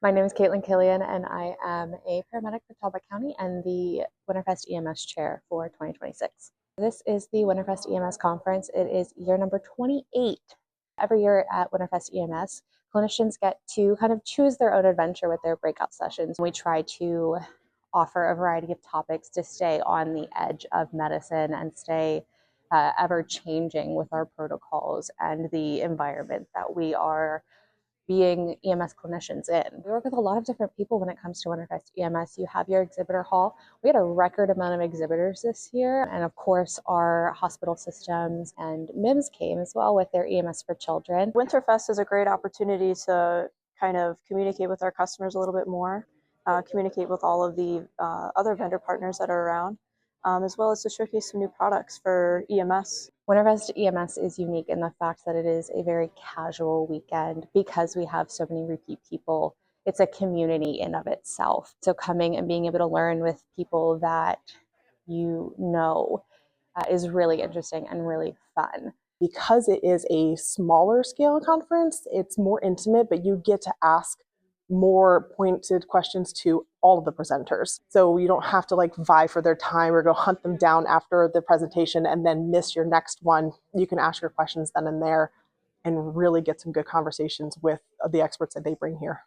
My name is Caitlin Killian, and I am a paramedic for Talbot County and the Winterfest EMS chair for 2026. This is the Winterfest EMS Conference. It is year number 28. Every year at Winterfest EMS, clinicians get to kind of choose their own adventure with their breakout sessions. We try to offer a variety of topics to stay on the edge of medicine and stay ever changing with our protocols and the environment that we are being EMS clinicians in. We work with a lot of different people when it comes to Winterfest EMS. You have your exhibitor hall. We had a record amount of exhibitors this year. And of course, our hospital systems and MIMS came as well with their EMS for children. Winterfest is a great opportunity to kind of communicate with our customers a little bit more, communicate with all of the other vendor partners that are around, as well as to showcase some new products for EMS. Winterfest EMS is unique in the fact that it is a very casual weekend because we have so many repeat people. It's a community in of itself. So coming and being able to learn with people that you know is really interesting and really fun. Because it is a smaller scale conference, it's more intimate, but you get to ask more pointed questions to all of the presenters. So you don't have to vie for their time or go hunt them down after the presentation and then miss your next one. You can ask your questions then and there and really get some good conversations with the experts that they bring here.